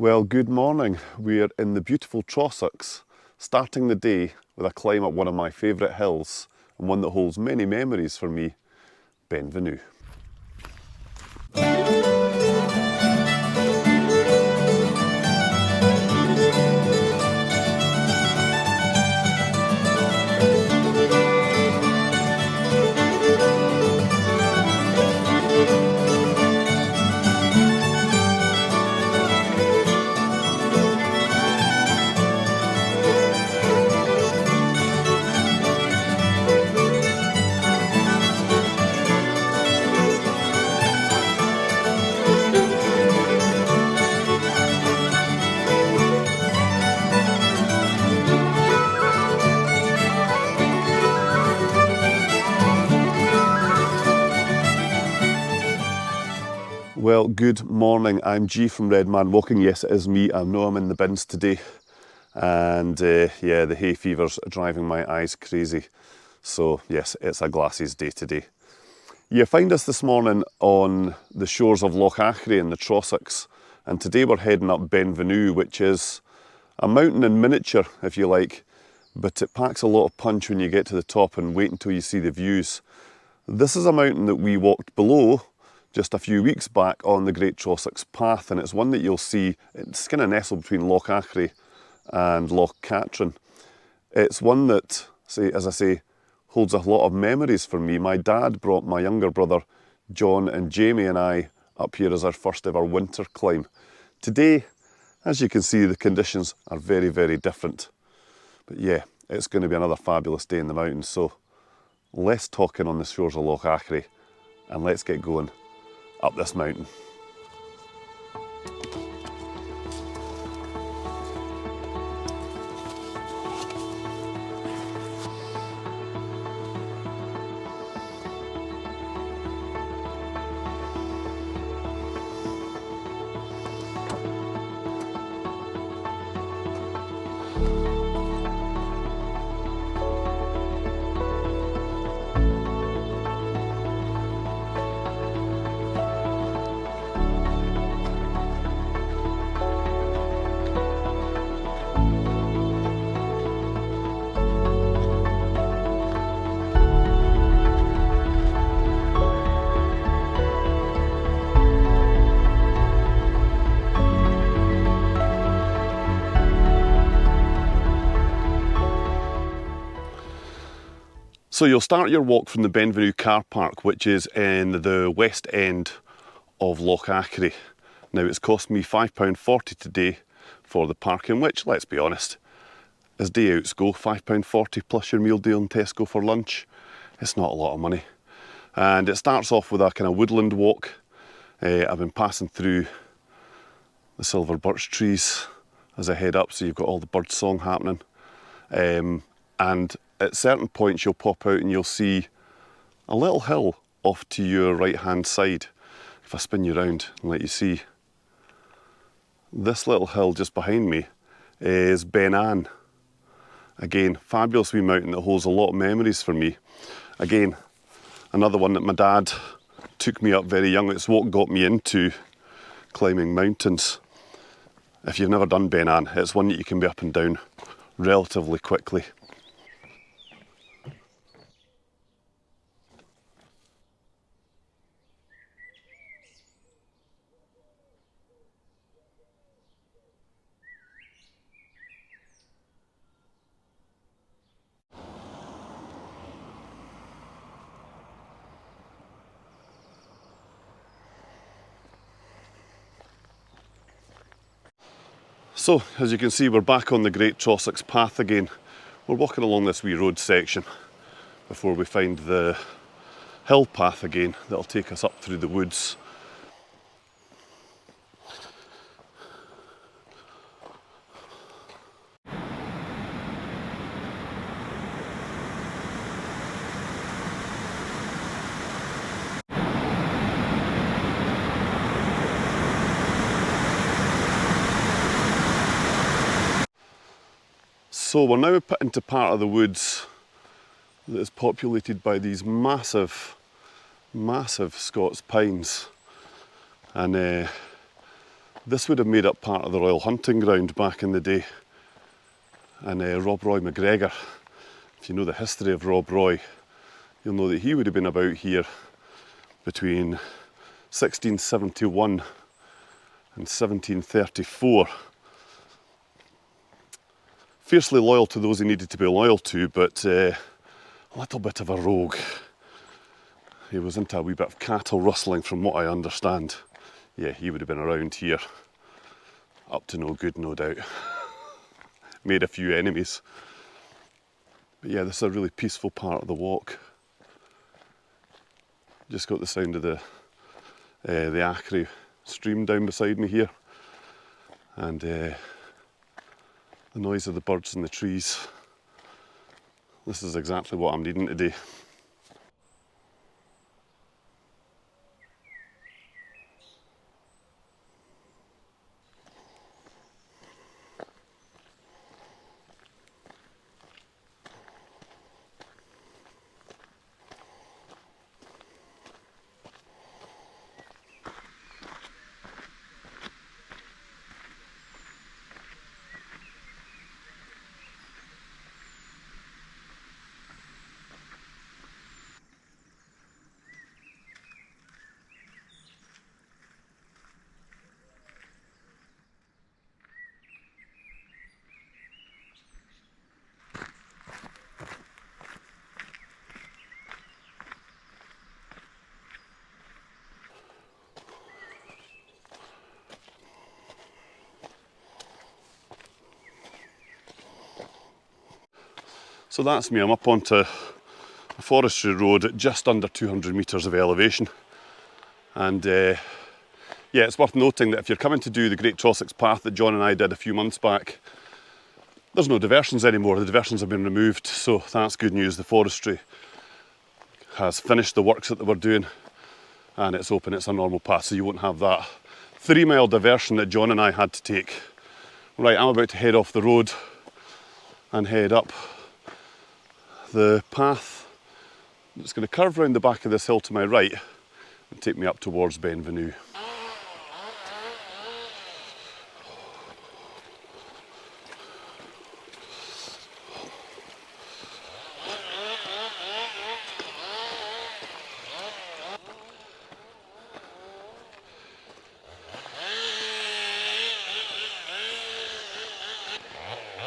Well, good morning. We're in the beautiful Trossachs, starting the day with a climb up one of my favourite hills and one that holds many memories for me, Venachar. Well, good morning. I'm G from Red Man Walking. Yes, it is me. I know I'm in the bins today. And yeah, the hay fever's driving my eyes crazy. So yes, it's a glasses day today. You find us this morning on the shores of Loch Achray in the Trossachs. And today we're heading up Venachar, which is a mountain in miniature, if you like. But it packs a lot of punch when you get to the top, and wait until you see the views. This is a mountain that we walked below just a few weeks back on the Great Trossachs Path, and it's one that you'll see, it's kind of nestled between Loch Achray and Loch Katrine. It's one that, as I say, holds a lot of memories for me. My dad brought my younger brother John and Jamie and I up here as our first ever winter climb. Today, as you can see, the conditions are very, very different. But yeah, it's going to be another fabulous day in the mountains, so less talking on the shores of Loch Achray and let's get going up this mountain. So you'll start your walk from the Venachar car park, which is in the west end of Loch Achray. Now it's cost me £5.40 today for the parking, which, let's be honest, as day outs go, £5.40 plus your meal deal in Tesco for lunch, it's not a lot of money. And it starts off with a kind of woodland walk. I've been passing through the silver birch trees as I head up, so you've got all the bird song happening. And at certain points you'll pop out and you'll see a little hill off to your right hand side. If I spin you around and let you see, this little hill just behind me is Venachar. Again, fabulous wee mountain that holds a lot of memories for me. Again, another one that my dad took me up very young. It's what got me into climbing mountains. If you've never done Venachar, it's one that you can be up and down relatively quickly. So, as you can see, we're back on the Great Trossachs Path again. We're walking along this wee road section before we find the hill path again that'll take us up through the woods. So we're now put into part of the woods that is populated by these massive, massive Scots pines. And This would have made up part of the Royal Hunting Ground back in the day. And Rob Roy McGregor, if you know the history of Rob Roy, you'll know that he would have been about here between 1671 and 1734. Fiercely loyal to those he needed to be loyal to, but a little bit of a rogue. He was into a wee bit of cattle rustling from what I understand. Yeah, he would have been around here, up to no good, no doubt. Made a few enemies. But yeah, this is a really peaceful part of the walk. Just got the sound of the Achray stream down beside me here, and the noise of the birds in the trees. This is exactly what I'm needing today. So that's me, I'm up onto a forestry road at just under 200 metres of elevation. And yeah, it's worth noting that if you're coming to do the Great Trossachs Path that John and I did a few months back, there's no diversions anymore. The diversions have been removed, so that's good news. The forestry has finished the works that they were doing and it's open, it's a normal path, so you won't have that 3-mile diversion that John and I had to take. Right, I'm about to head off the road and head up the path. It's going to curve round the back of this hill to my right and take me up towards Venachar.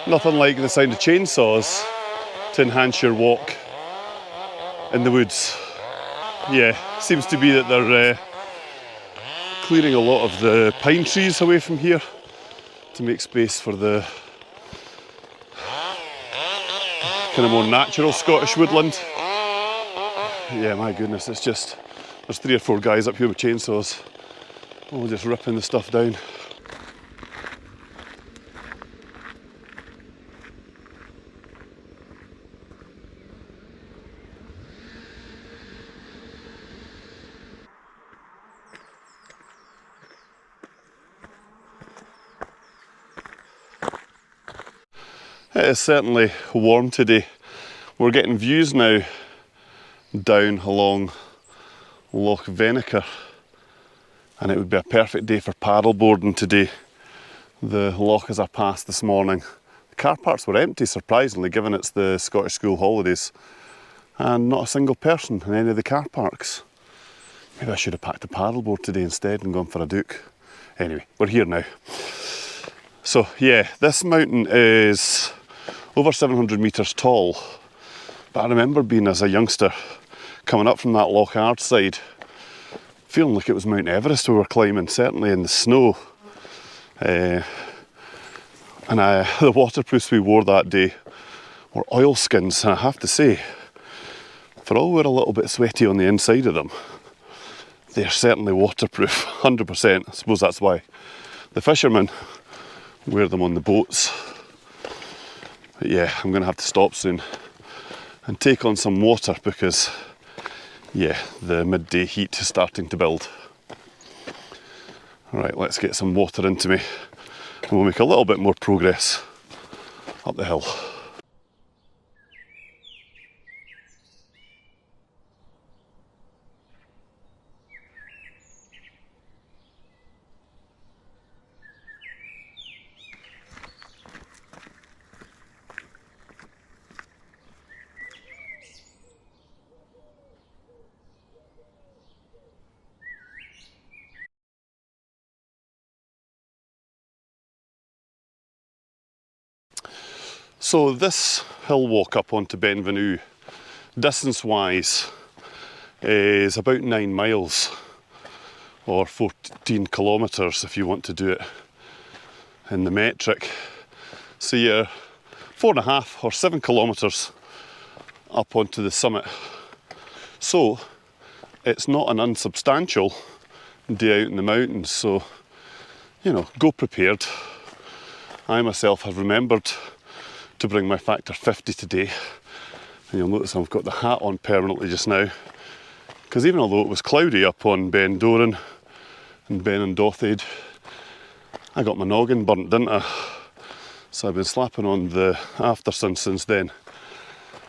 Nothing like the sound of chainsaws to enhance your walk in the woods. Yeah, seems to be that they're clearing a lot of the pine trees away from here to make space for the kind of more natural Scottish woodland. Yeah, my goodness, it's just, there's 3 or 4 guys up here with chainsaws, all just ripping the stuff down. It is certainly warm today. We're getting views now down along Loch Venachar, and it would be a perfect day for paddleboarding today. The loch as I passed this morning, the car parks were empty surprisingly, given it's the Scottish school holidays, and not a single person in any of the car parks. Maybe I should have packed a paddleboard today instead and gone for a duke. Anyway, we're here now. So yeah, this mountain is over 700 metres tall, but I remember being as a youngster coming up from that Loch Achray side, feeling like it was Mount Everest we were climbing, certainly in the snow. And the waterproofs we wore that day were oilskins, and I have to say, for all we're a little bit sweaty on the inside of them, they're certainly waterproof, 100%. I suppose that's why the fishermen wear them on the boats. But yeah, I'm going to have to stop soon and take on some water because, yeah, the midday heat is starting to build. Alright, let's get some water into me and we'll make a little bit more progress up the hill. So this hill walk up onto Ben Venachar, distance wise, is about 9 miles or 14 kilometres if you want to do it in the metric. So you're 4.5 or 7 kilometres up onto the summit. So it's not an unsubstantial day out in the mountains, so you know, go prepared. I myself have remembered to bring my factor 50 today, and you'll notice I've got the hat on permanently just now, because even although it was cloudy up on Ben Doran and Ben and Dothade, I got my noggin burnt, didn't I? So I've been slapping on the aftersun since then.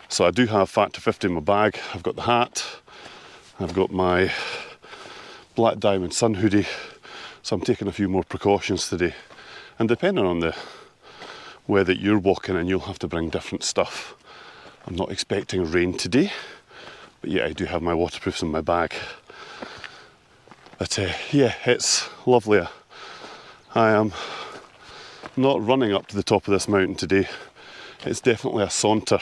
So I do have factor 50 in my bag. I've got the hat, I've got my black diamond sun hoodie, so I'm taking a few more precautions today. And depending on the weather you're walking in, you'll have to bring different stuff. I'm not expecting rain today, but yeah, I do have my waterproofs in my bag. But yeah, it's lovely. I am not running up to the top of this mountain today. It's definitely a saunter.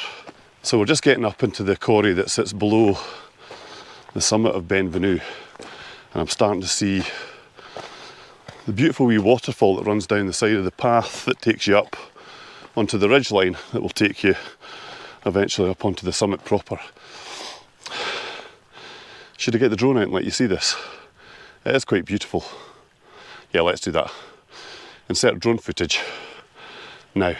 So we're just getting up into the corrie that sits below the summit of Ben Venachar, and I'm starting to see the beautiful wee waterfall that runs down the side of the path that takes you up onto the ridgeline that will take you eventually up onto the summit proper. Should I get the drone out and let you see this? It is quite beautiful. Yeah, let's do that. Insert drone footage now.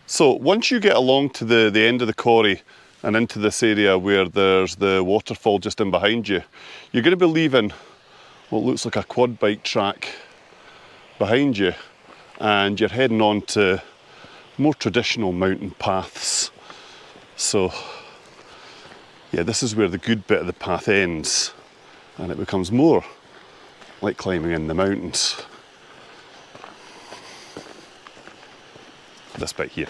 So once you get along to the end of the corrie and into this area where there's the waterfall just in behind you, you're going to be leaving what looks like a quad bike track behind you, and you're heading on to more traditional mountain paths. So yeah, this is where the good bit of the path ends, and it becomes more like climbing in the mountains. This bit here.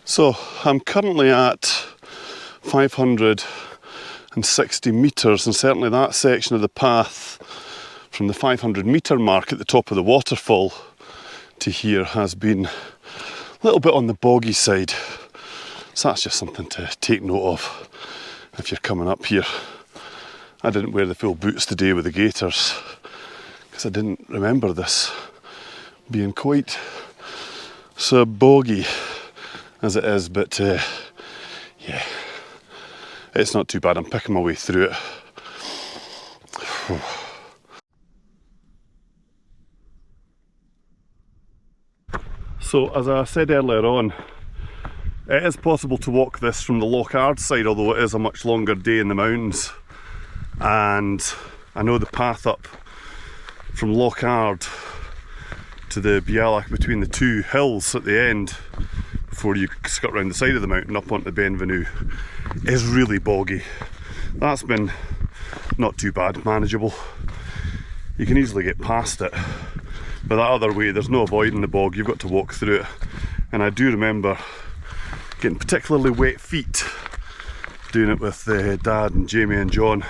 So I'm currently at 560 metres, and certainly that section of the path from the 500 metre mark at the top of the waterfall to here has been a little bit on the boggy side. So that's just something to take note of if you're coming up here. I didn't wear the full boots today with the gaiters because I didn't remember this being quite so boggy as it is, but yeah, it's not too bad. I'm picking my way through it. So as I said earlier on, it is possible to walk this from the Loch Achray side, although it is a much longer day in the mountains. And I know the path up from Loch Achray to the Bialach between the two hills at the end, before you skirt round the side of the mountain up onto Ben Venachar, is really boggy. That's been not too bad, manageable. You can easily get past it, but that other way there's no avoiding the bog, you've got to walk through it. And I do remember getting particularly wet feet doing it with Dad and Jamie and John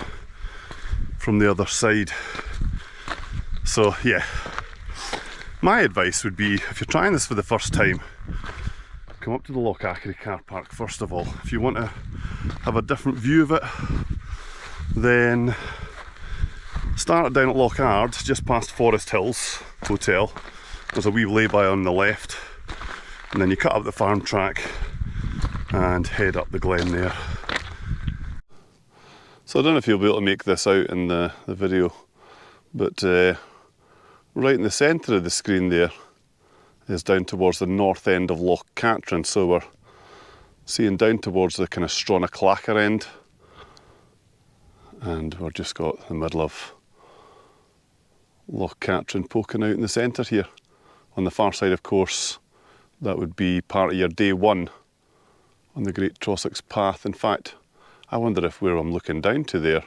from the other side. So yeah, my advice would be, if you're trying this for the first time, come up to the Loch Achray car park first of all. If you want to have a different view of it, then start it down at Loch Achray, just past Forest Hills Hotel. There's a wee lay-by on the left, and then you cut up the farm track and head up the glen there. So I don't know if you'll be able to make this out in the video, but right in the centre of the screen there is down towards the north end of Loch Katrine, so we're seeing down towards the kind of Trossachs end, and we've just got the middle of Loch Katrine poking out in the centre here. On the far side, of course, that would be part of your day one on the Great Trossachs path. In fact, I wonder if where I'm looking down to there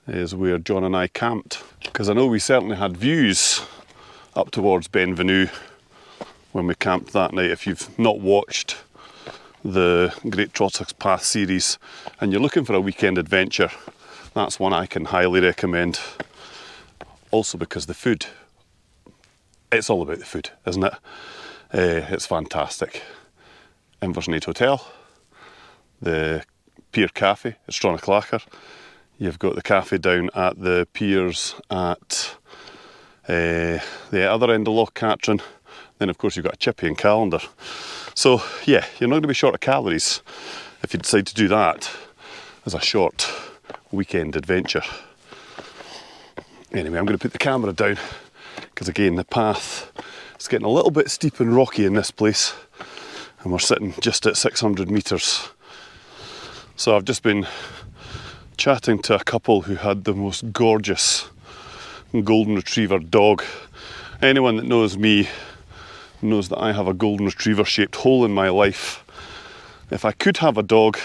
is where John and I camped, because I know we certainly had views up towards Venachar when we camped that night. If you've not watched the Great Trossachs Path series and you're looking for a weekend adventure, that's one I can highly recommend. Also because the food, it's all about the food, isn't it? It's fantastic. Inversnaid Hotel, the Pier Cafe at Trossachs. You've got the cafe down at the piers at the other end of Loch Katrine. Then of course you've got a chippy and calendar. So yeah, you're not going to be short of calories if you decide to do that as a short weekend adventure. Anyway, I'm going to put the camera down because again the path is getting a little bit steep and rocky in this place, and we're sitting just at 600 metres. So I've just been chatting to a couple who had the most gorgeous golden retriever dog. Anyone that knows me knows that I have a golden retriever shaped hole in my life. If I could have a dog,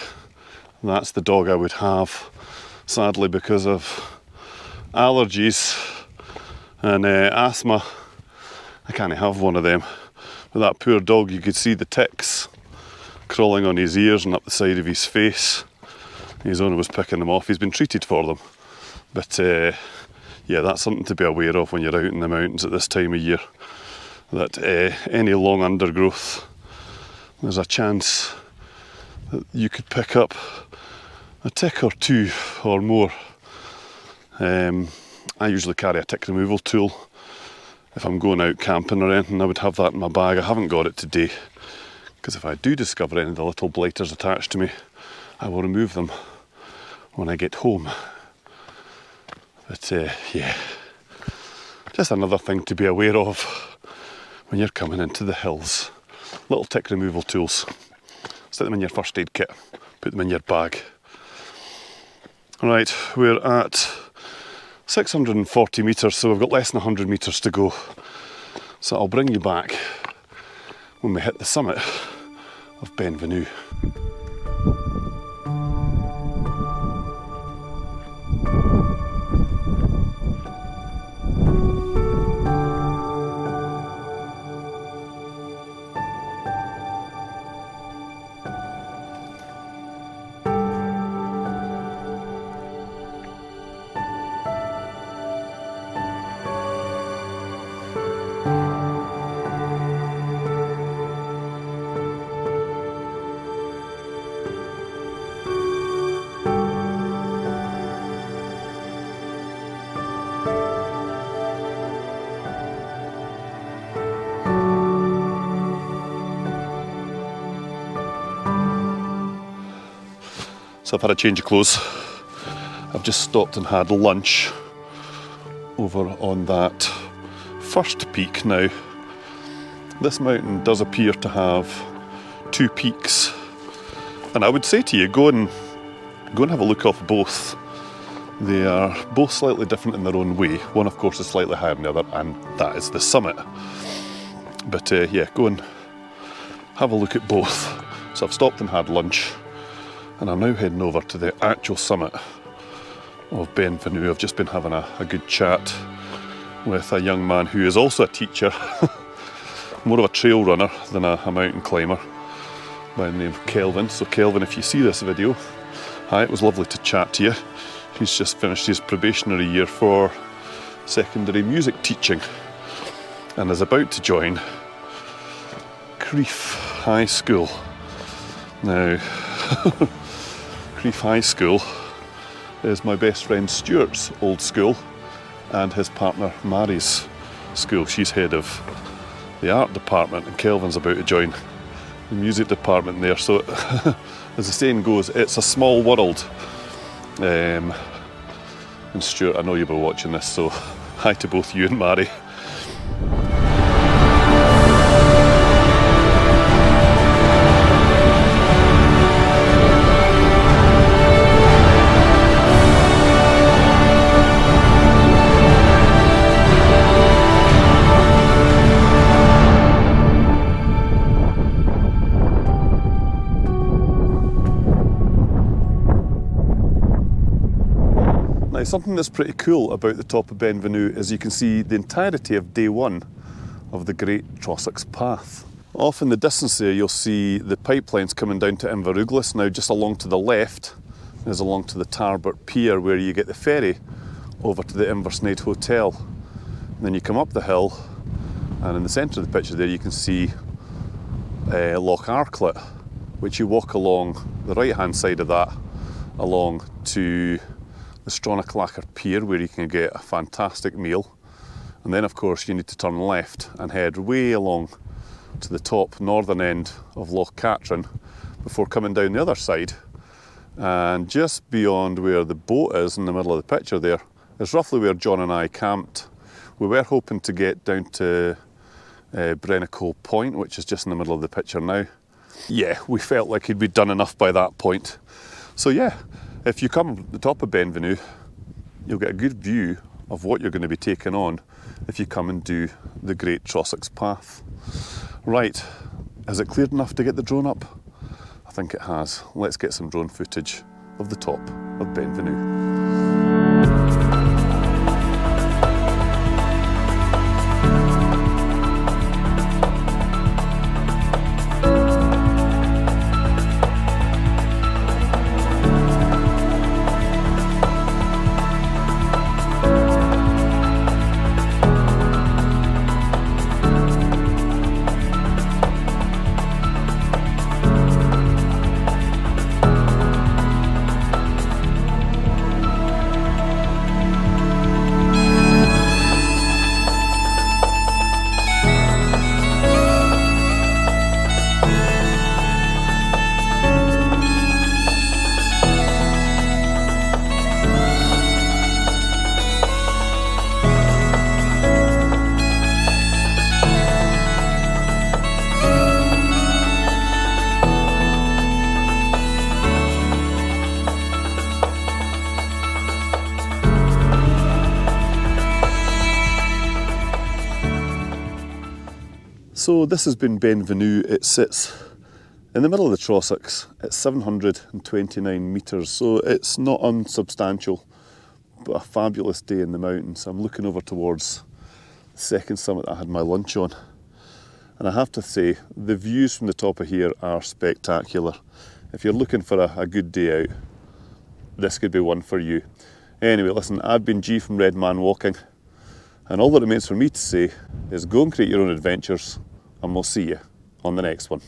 that's the dog I would have. Sadly, because of allergies and asthma, I can't have one of them. But that poor dog, you could see the ticks crawling on his ears and up the side of his face. His owner was picking them off. He's been treated for them. But yeah, that's something to be aware of when you're out in the mountains at this time of year. That any long undergrowth, there's a chance that you could pick up a tick or two or more. I usually carry a tick removal tool. If I'm going out camping or anything, I would have that in my bag. I haven't got it today, because if I do discover any of the little blighters attached to me, I will remove them when I get home. But yeah, just another thing to be aware of when you're coming into the hills. Little tick removal tools. Stick them in your first aid kit, put them in your bag. Right, we're at 640 metres, so we've got less than 100 metres to go. So I'll bring you back when we hit the summit of Venachar. So I've had a change of clothes. I've just stopped and had lunch over on that first peak. Now, this mountain does appear to have two peaks, and I would say to you, go and have a look off both. They are both slightly different in their own way. One, of course, is slightly higher than the other, and that is the summit. But yeah, go and have a look at both. So I've stopped and had lunch, and I'm now heading over to the actual summit of Venachar. I've just been having a good chat with a young man who is also a teacher, more of a trail runner than a mountain climber. by the name of Kelvin. So Kelvin, if you see this video, hi, it was lovely to chat to you. He's just finished his probationary year for secondary music teaching and is about to join Crieff High School. Now, Crieff High School is my best friend Stuart's old school and his partner Mary's school. She's head of the art department and Kelvin's about to join the music department there. So as the saying goes, it's a small world. And Stuart, I know you'll be watching this, so hi to both you and Mary. Now, something that's pretty cool about the top of Benvenue is you can see the entirety of day one of the Great Trossachs Path. Off in the distance there you'll see the pipelines coming down to Inveruglis. Now just along to the left is along to the Tarbert Pier where you get the ferry over to the Inversnaid Hotel. And then you come up the hill and in the centre of the picture there you can see Loch Achray, which you walk along the right hand side of that along to the Trossachs Pier where you can get a fantastic meal, and then of course you need to turn left and head way along to the top northern end of Loch Katrine before coming down the other side, and just beyond where the boat is in the middle of the picture there is roughly where John and I camped. We were hoping to get down to Venachar Point, which is just in the middle of the picture now. Yeah, we felt like we'd done enough by that point. So yeah, if you come to the top of Benvenue, you'll get a good view of what you're going to be taking on if you come and do the Great Trossachs Path. Right, is it cleared enough to get the drone up? I think it has. Let's get some drone footage of the top of Benvenue. So this has been Benvenue. It sits in the middle of the Trossachs at 729 metres, so it's not unsubstantial, but a fabulous day in the mountains. I'm looking over towards the second summit I had my lunch on, and I have to say the views from the top of here are spectacular. If you're looking for a good day out, this could be one for you. Anyway, listen, I've been G from Red Man Walking, and all that remains for me to say is go and create your own adventures, and we'll see you on the next one.